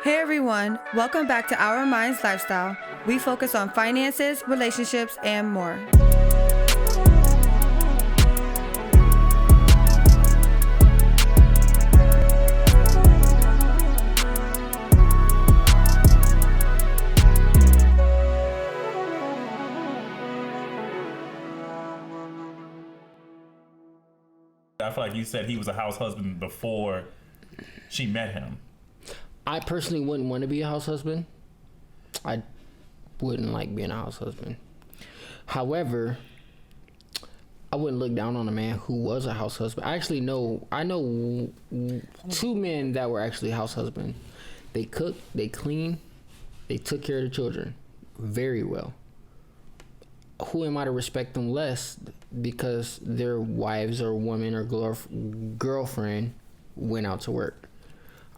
Hey everyone, welcome back to Our Minds Lifestyle. We focus on finances, relationships, and more. I feel like you said he was a house husband before she met him. I personally wouldn't want to be a house husband. I wouldn't like being a house husband. However, I wouldn't look down on a man who was a house husband. I know two men that were actually house husbands. They cooked, they cleaned, they took care of the children very well. Who am I to respect them less because their wives or woman or girlfriend went out to work?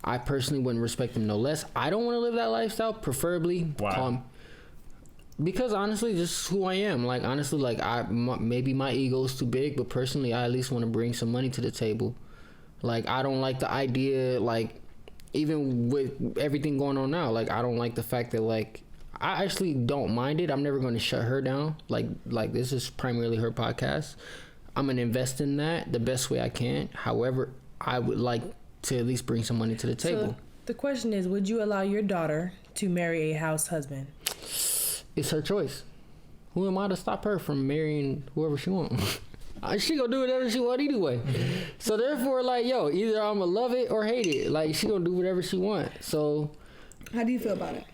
I personally wouldn't respect them no less. I don't want to live that lifestyle, preferably. Why? Because honestly, just who I am. Like, honestly, like, maybe my ego is too big, but personally, I at least want to bring some money to the table. Like, I don't like the idea, like, even with everything going on now, like, I don't like the fact that, like, I actually don't mind it. I'm never going to shut her down. Like this is primarily her podcast. I'm going to invest in that the best way I can. However, I would like to at least bring some money to the table. So the question is, would you allow your daughter to marry a house husband? It's her choice. Who am I to stop her from marrying whoever she wants? She gonna do whatever she want anyway. So therefore, like, yo, either I'm gonna love it or hate it. Like, she gonna do whatever she want. So How do you feel about it?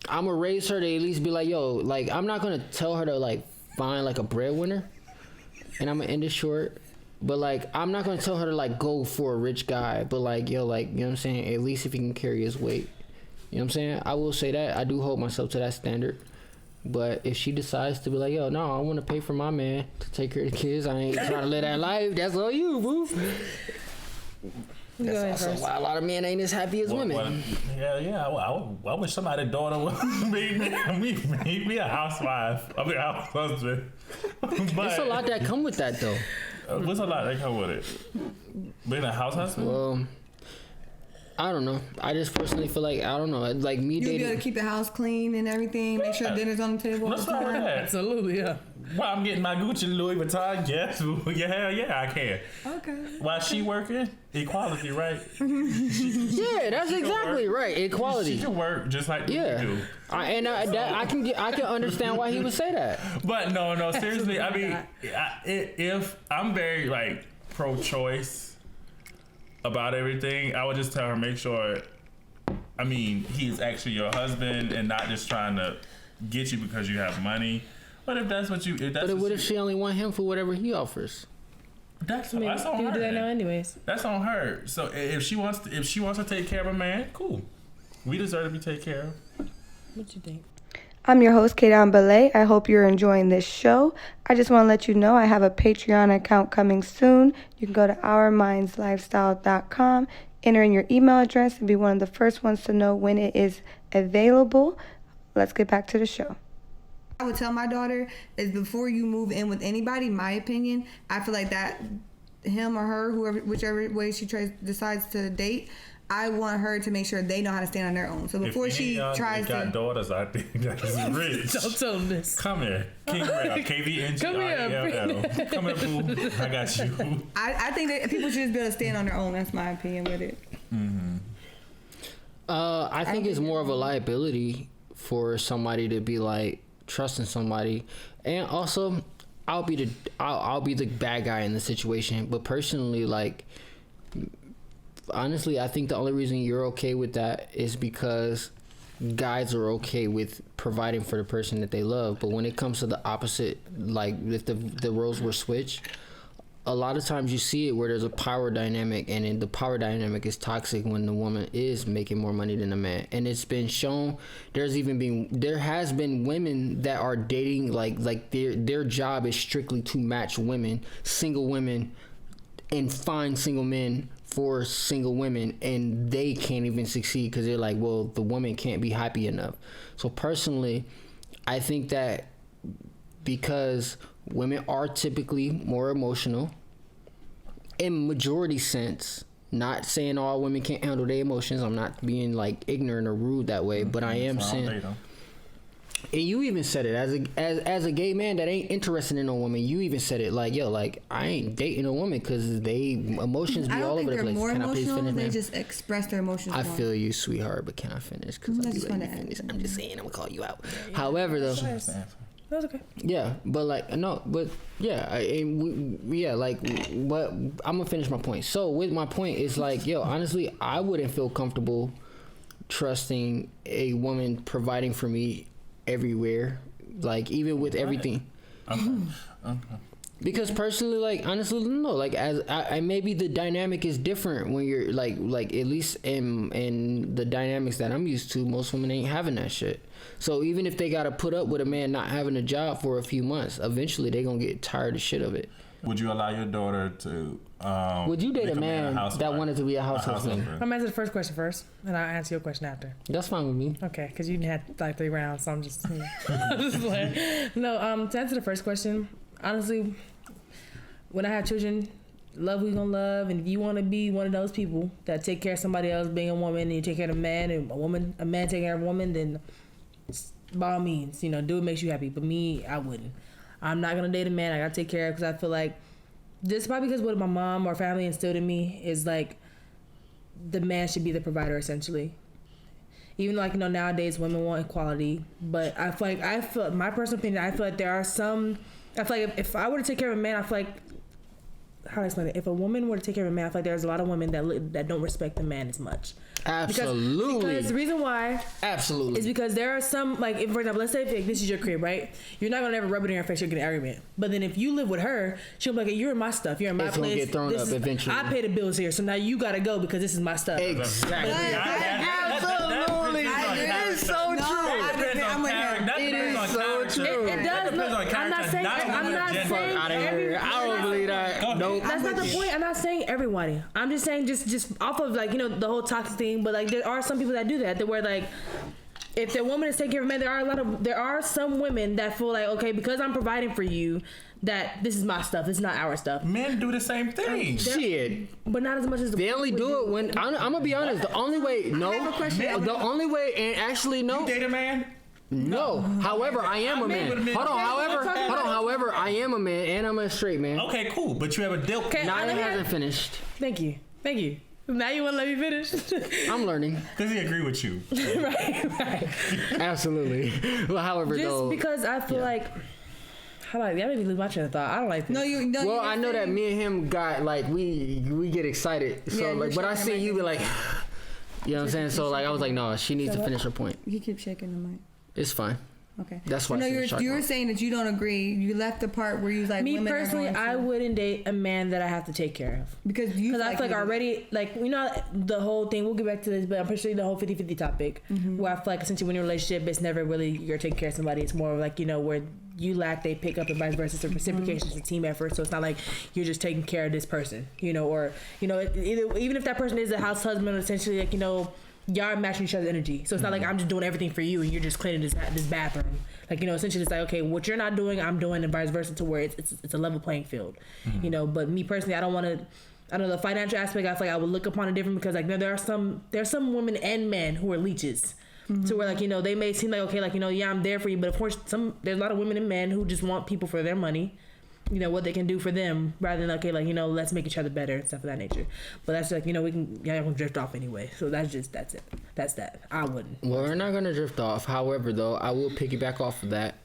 I'm gonna raise her to at least be like, yo, like, I'm not gonna tell her to, like, find, like, a breadwinner. And I'm gonna end it short. But, like, I'm not going to tell her to, like, go for a rich guy. But, like, yo, like, you know what I'm saying? At least if he can carry his weight. You know what I'm saying? I will say that. I do hold myself to that standard. But if she decides to be like, yo, no, I want to pay for my man to take care of the kids. I ain't trying to live that life. That's on you, boo. That's also why a lot of men ain't as happy as women. Yeah. I wish somebody's daughter would make me a housewife. I mean, a house husband. There's a lot that come with that, though. What's a lot that come with it? Being a house husband? Well, I don't know. I just personally feel like, I don't know. Like, me dating. You'll be able to keep the house clean and everything, make sure dinner's on the table. What's wrong with that? Absolutely, yeah. While I'm getting my Gucci Louis Vuitton, yes. Yeah, I can. Okay. While she working, equality, right? Yeah, that's exactly right. Equality. She can work just like you do. I can understand why he would say that. But no, seriously. I mean, if I'm very, like, pro-choice about everything, I would just tell her, make sure, I mean, he's actually your husband and not just trying to get you because you have money. But if that's what you... What if she only want him for whatever he offers? That's on her. People do that now anyways. That's on her. So if she wants to take care of a man, cool. We deserve to be taken care of. What you think? I'm your host, Kaydan Belay. I hope you're enjoying this show. I just want to let you know I have a Patreon account coming soon. You can go to ourmindslifestyle.com, enter in your email address, and be one of the first ones to know when it is available. Let's get back to the show. I would tell my daughter is before you move in with anybody, my opinion, I feel like that him or her, whichever way she decides to date, I want her to make sure they know how to stand on their own. So before she tries to... got daughters, I think that's rich. Don't tell them this. Come here. King Ray, KVNG. Come here, boo. I got you. I think that people should just be able to stand on their own. That's my opinion with it. Mm-hmm. I think it's more of a liability for somebody to be, like, trusting somebody. And also, I'll be the bad guy in the situation. But personally, like... Honestly, I think the only reason you're okay with that is because guys are okay with providing for the person that they love. But when it comes to the opposite, like if the roles were switched, a lot of times you see it where there's a power dynamic, and the power dynamic is toxic when the woman is making more money than the man. And it's been shown. There has been women that are dating like their job is strictly to match single women, and find single men for single women, and they can't even succeed because they're like, well, the woman can't be happy enough. So personally, I think that because women are typically more emotional, in majority sense, Not saying all women can't handle their emotions. I'm not being like ignorant or rude that way, but I am saying. And you even said it as a gay man that ain't interested in a woman. You even said it like, yo, like I ain't dating a woman because they emotions be all over the place. More can I please emotional, finish, they man? just express their emotions. I feel you, sweetheart, but can I finish? Because I'm just saying, I'm gonna call you out. However, though. That's okay. Yeah, but like no, but yeah, like what I'm gonna finish my point. So with my point is like, yo, honestly, I wouldn't feel comfortable trusting a woman providing for me everywhere, like even with everything. Okay. Because personally, like honestly, no, like as I maybe the dynamic is different when you're like at least in the dynamics that I'm used to, most women ain't having that shit. So even if they gotta put up with a man not having a job for a few months, eventually they gonna get tired of shit of it. Would you allow your daughter to? Would you date a man that wanted to be a house husband? I'm gonna answer the first question first, and I'll answer your question after. That's fine with me. Okay, because you had like 3 rounds, so I'm just, just like, no. To answer the first question, honestly, when I have children, love who you gonna love, and if you want to be one of those people that take care of somebody else, being a woman, and you take care of a man, and a man taking care of a woman, then by all means, do what makes you happy. But me, I wouldn't. I'm not gonna date a man I gotta take care of because I feel like this probably because what my mom or family instilled in me is like the man should be the provider essentially. Even like nowadays women want equality, but I feel my personal opinion, I feel like there are some. I feel like if I were to take care of a man, I feel like, how do I explain it? If a woman were to take care of a man, I feel like there's a lot of women that don't respect the man as much. Absolutely. Because the reason why is because there are some, like, if, for example, let's say if this is your crib, right? You're not gonna ever rub it in her face. You'll get an argument. But then if you live with her, she'll be like, "You're in my stuff. You're in my place. It's gonna get thrown up eventually. I pay the bills here, so now you gotta go because this is my stuff." Exactly. Absolutely. It is so true. It is so true. It does. I'm not saying. Out of here. I don't believe that. Nope. That's not the point. I'm not saying everybody. I'm just saying just off of like the whole toxic thing. But like there are some people that do that. That where like if the woman is taking care of a man, there are some women that feel like, okay, because I'm providing for you, that this is my stuff. It's not our stuff. Men do the same thing. Shit. But not as much as they only do it when I'm gonna be honest. The only way, the only way, and actually no. You date a man? No. However, I am a man. Hold on. However, I am a man, and I'm a straight man. Okay, cool. But you have a deal. Okay, Naya hasn't finished. Thank you. Now you want to let me finish? I'm learning. Does he agree with you? right. Absolutely. Well, however, just because I feel like. How do I made me lose my train of thought. I don't like this. Well, I know that me and him got like we get excited. So like, but I see you be like, you know what I'm saying? So like, I was like, no, she needs to finish her point. You keep shaking the mic. It's fine. Okay. That's why. You were saying that you don't agree. You left the part where you was like, me personally, I wouldn't date a man that I have to take care of because I feel like already like the whole thing. We'll get back to this, but I'm pretty sure the whole 50-50 topic where I feel like essentially when you're in a relationship, it's never really you're taking care of somebody. It's more of like where you lack, they pick up, and vice versa. It's a reciprocation, it's a team effort. So it's not like you're just taking care of this person, or even if that person is a house husband, essentially like y'all are matching each other's energy. So it's not like I'm just doing everything for you and you're just cleaning this bathroom. Like, essentially it's like, okay, what you're not doing, I'm doing, and vice versa, to where it's a level playing field. But me personally, I don't want to, I don't know, the financial aspect, I feel like I would look upon it different because like there's some women and men who are leeches. So where like, they may seem like, okay, like, yeah, I'm there for you. But of course there's a lot of women and men who just want people for their money. What they can do for them rather than, okay, like, let's make each other better and stuff of that nature. But that's like, we can drift off anyway. So that's it. That's that. I wouldn't. Well, we're not going to drift off. However, though, I will piggyback off of that.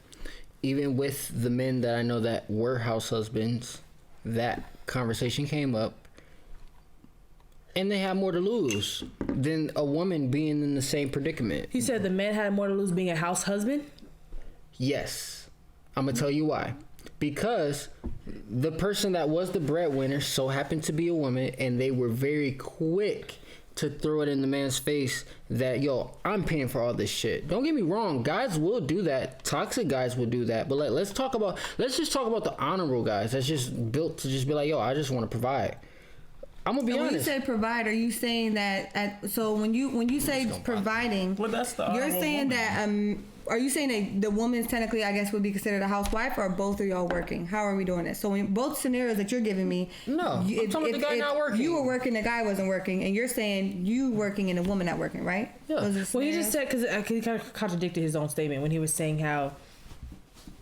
Even with the men that I know that were house husbands, that conversation came up. And they had more to lose than a woman being in the same predicament. You said the man had more to lose being a house husband? Yes. I'm going to tell you why. Because the person that was the breadwinner so happened to be a woman, and they were very quick to throw it in the man's face that, I'm paying for all this shit. Don't get me wrong, guys will do that. Toxic guys will do that. But let's just talk about the honorable guys that's just built to just be like, I just want to provide. I'm gonna be honest. When you say provide, are you saying that? So when you say providing, Well, that's the you're saying woman. that. Are you saying that the woman's technically, I guess, would be considered a housewife, or both of y'all working? How are we doing it? So in both scenarios that you're giving me, no, I'm talking about the guy not working. You were working, the guy wasn't working, and you're saying you working and the woman not working, right? Yeah. Well, he just said, because he kind of contradicted his own statement when he was saying how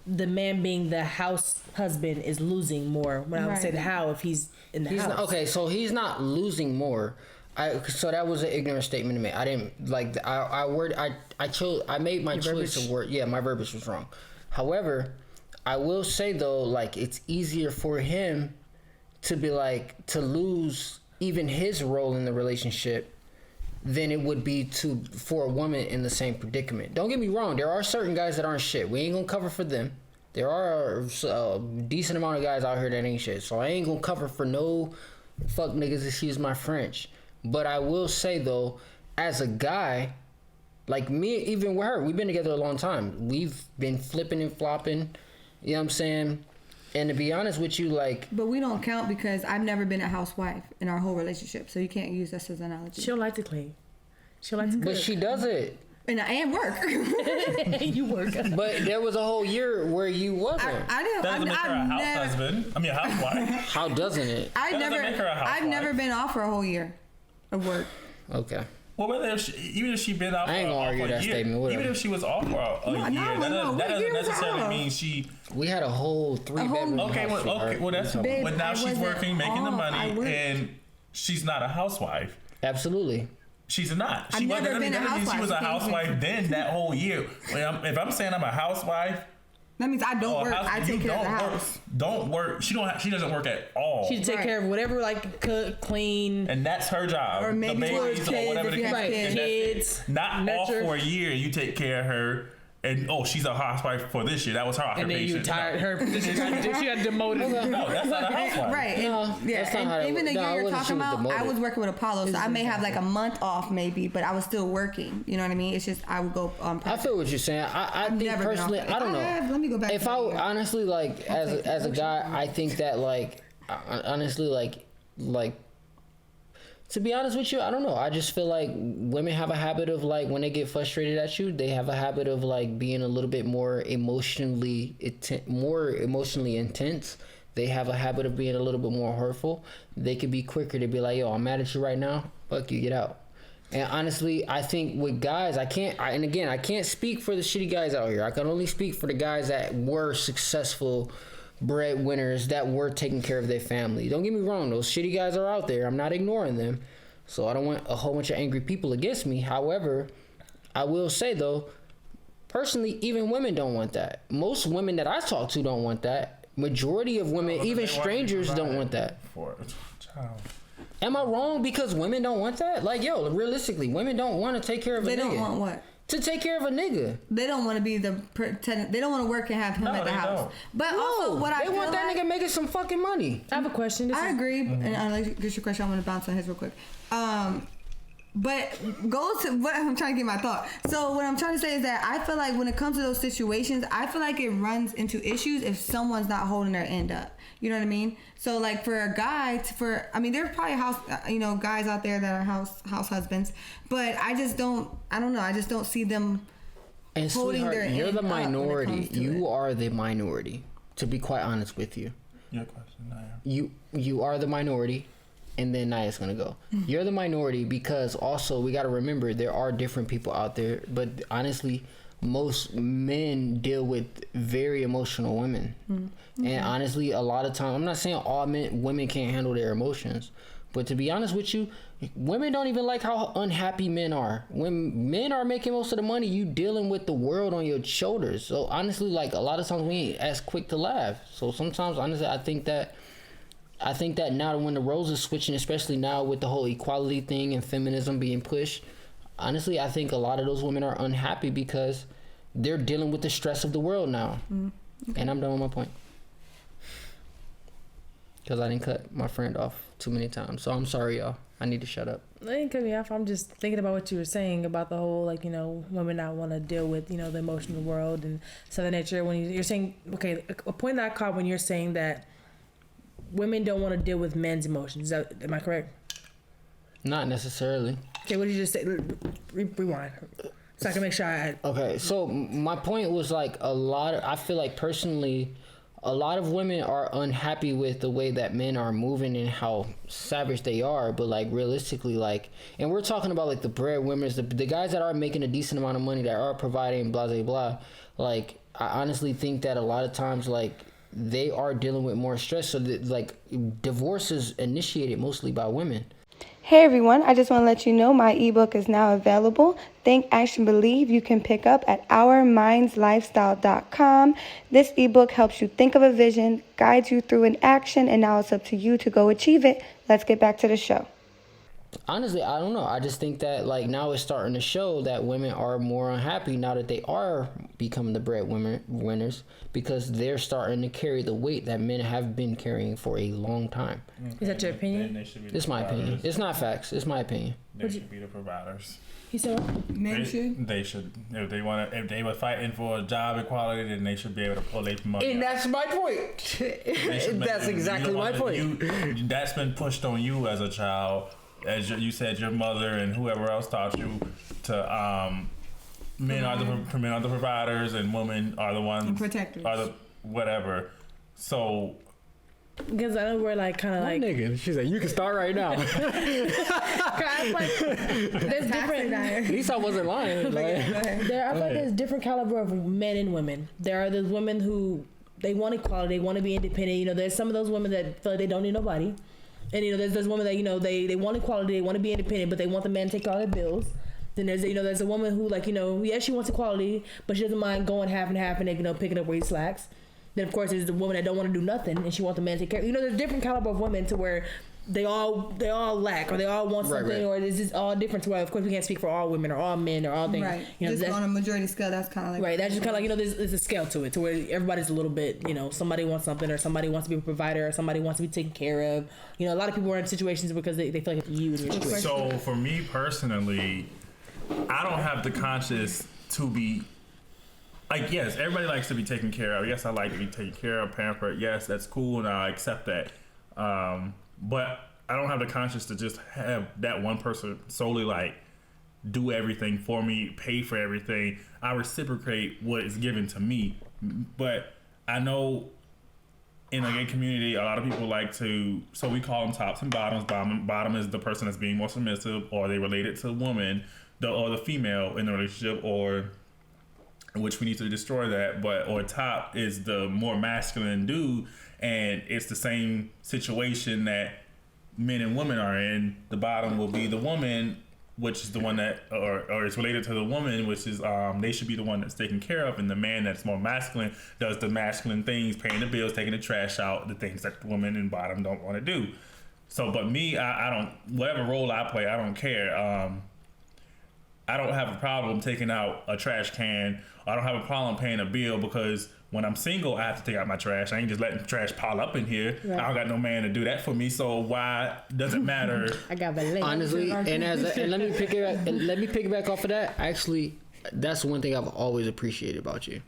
the man being the house husband is losing more. When I would say how if he's in the house. Okay, so he's not losing more. So that was an ignorant statement to me. I didn't like. I made my choice of word. Yeah, my verbiage was wrong. However, I will say though, like it's easier for him to be like to lose even his role in the relationship than it would be for a woman in the same predicament. Don't get me wrong. There are certain guys that aren't shit. We ain't gonna cover for them. There are a decent amount of guys out here that ain't shit. So I ain't gonna cover for no fuck niggas, excuse my French. But I will say though, as a guy, like me, even with her, we've been together a long time. We've been flipping and flopping, you know what I'm saying? And to be honest with you, like... But we don't count because I've never been a housewife in our whole relationship, so you can't use us as an analogy. She'll like to clean. She'll like to cook. But she does it. And work. You work. But there was a whole year where you wasn't. I didn't. That doesn't make her a husband. I mean, a housewife. How doesn't it? I've never been off for a whole year of work. Okay. Well, even if she been off, I ain't gonna argue that statement. Whatever. Even if she was off for a year, that doesn't necessarily mean she. We had a whole 3-bedroom house. Okay, well, that's. Babe, but now she's working, making the money, I and she's not a housewife. Absolutely. She's not. I've never been a housewife. She was a housewife then that whole year. If I'm saying I'm a housewife. That means I don't work. I take care of the house. Don't work. She doesn't work at all. She take care of whatever, like cook, clean, and that's her job. Or maybe the babies kids, or whatever the kids. Kids. Not nurture. off for a year. You take care of her. And she's a housewife for this year. That was her occupation. And then you tired her position. She got demoted. No, that's not a housewife. Right. No, yeah. that's not how And even the year you're talking about, demoted. I was working with Apollo, so I may have like a month off maybe, but I was still working. You know what I mean? It's just I would go on. I feel what you're saying. I think personally, I don't know. Let me go back. If I honestly like as a guy, I think that like honestly like. To be honest with you, I don't know. I just feel like women have a habit of like when they get frustrated at you, they have a habit of like being a little bit more emotionally intense. They have a habit of being a little bit more hurtful. They could be quicker to be like, "Yo, I'm mad at you right now. Fuck you, get out." And honestly, I think with guys, I can't speak for the shitty guys out here. I can only speak for the guys that were successful breadwinners that were taking care of their family. Don't get me wrong, those shitty guys are out there. I'm not ignoring them. So I don't want a whole bunch of angry people against me. However, I will say though, personally, even women don't want that. Most women that I talk to don't want that. Majority of women, even strangers, don't want that. Am I wrong because women don't want that? Like, yo, realistically, women don't want to take care of a nigga. They don't want what? To take care of a nigga. They don't want to be the pretend. They don't want to work and have him at the house. Don't. But also, what they want that nigga making some fucking money. I have a question. I agree, and I'll get your question. I'm gonna bounce on his real quick. But go to what I'm trying to get my thought. So what I'm trying to say is that I feel like when it comes to those situations, I feel like it runs into issues if someone's not holding their end up. You know what I mean? So like for a guy, there's probably guys out there that are house husbands, but I don't know. I just don't see them and holding their end up. You're the minority. You it. are the minority. To be quite honest with you. Your question, Naya. You are the minority. And then Naya's gonna go. You're the minority because also we gotta remember there are different people out there, but honestly, most men deal with very emotional women. Mm-hmm. And honestly, a lot of times, I'm not saying all women can't handle their emotions, but to be honest with you, women don't even like how unhappy men are. When men are making most of the money, you dealing with the world on your shoulders. So honestly, like a lot of times we ain't as quick to laugh. So sometimes, honestly, I think that now when the roles are switching, especially now with the whole equality thing and feminism being pushed, honestly, I think a lot of those women are unhappy because they're dealing with the stress of the world now. Okay. And I'm done with my point. Because I didn't cut my friend off too many times. So I'm sorry, y'all. I need to shut up. I didn't cut me off. I'm just thinking about what you were saying about the whole, women not want to deal with, the emotional world and stuff of that nature. When you're saying, okay, a point that I caught when you're saying that women don't want to deal with men's emotions. Am I correct? Not necessarily. Okay, what did you just say? Rewind. So I can make sure Okay, so my point was like I feel like personally, a lot of women are unhappy with the way that men are moving and how savage they are, but like realistically, like, and we're talking about like the breadwinners, the guys that are making a decent amount of money, that are providing, blah, blah, blah. Like, I honestly think that a lot of times, like, they are dealing with more stress. So that, like, divorce is initiated mostly by women. Hey everyone, I just want to let you know my ebook is now available. Think, Action, Believe you can pick up at OurMindsLifestyle.com. This ebook helps you think of a vision, guides you through an action, and now it's up to you to go achieve it. Let's get back to the show. Honestly, I don't know. I just think that like now it's starting to show that women are more unhappy now that they are becoming the breadwinners, because they're starting to carry the weight that men have been carrying for a long time. Is that your opinion? It's my opinion. It's not facts. It's my opinion. They should be the providers. You said what? Men should? They should. If they were fighting for a job equality, then they should be able to pull their money. And that's my point. That's exactly my point. That's been pushed on you as a child. As you said, your mother and whoever else taught you to men are the providers and women are the ones and protectors. Are the whatever. So because I know we're like kind of like nigga. She's like, you can start right now. like, there's different. At least I wasn't lying. Like, I feel like there's different caliber of men and women. There are those women who they want equality, they want to be independent. You know, there's some of those women that feel like they don't need nobody. And, you know, there's women that, you know, they want equality, they want to be independent, but they want the man to take all their bills. Then there's a woman who, like, you know, yeah, she wants equality, but she doesn't mind going half and half and, you know, picking up where he slacks. Then, of course, there's the woman that don't want to do nothing, and she wants the man to take care. You know, there's different caliber of women to where they all lack, or they all want something, right. Or it's just all different to where, of course, we can't speak for all women or all men or all things. Right. You know, just on a majority scale, that's kind of like... Right, that's just kind of like, you know, there's a scale to it, to where everybody's a little bit, you know, somebody wants something, or somebody wants to be a provider, or somebody wants to be taken care of. You know, a lot of people are in situations because they feel like it's you and your situation. So, for me personally, I don't have the conscience to be... Like, yes, everybody likes to be taken care of. Yes, I like to be taken care of, pampered. Yes, that's cool, and I accept that. But I don't have the conscience to just have that one person solely, like, do everything for me, pay for everything. I reciprocate what is given to me. But I know in the gay community, a lot of people like to, so we call them tops and bottoms. Bottom is the person that's being more submissive, or they related to the woman, or the female in the relationship, or... which we need to destroy that, or top is the more masculine dude, and it's the same situation that men and women are in. The bottom will be the woman, which is the one that, or it's related to the woman, which is they should be the one that's taken care of, and the man that's more masculine does the masculine things, paying the bills, taking the trash out, the things that the woman and bottom don't want to do. So, but me, I don't, whatever role I play, I don't care. I don't have a problem taking out a trash can. I don't have a problem paying a bill, because when I'm single, I have to take out my trash. I ain't just letting trash pile up in here. Right. I don't got no man to do that for me. So why does it matter? I got my honestly, and let me pick it back off of that. Actually, that's one thing I've always appreciated about you.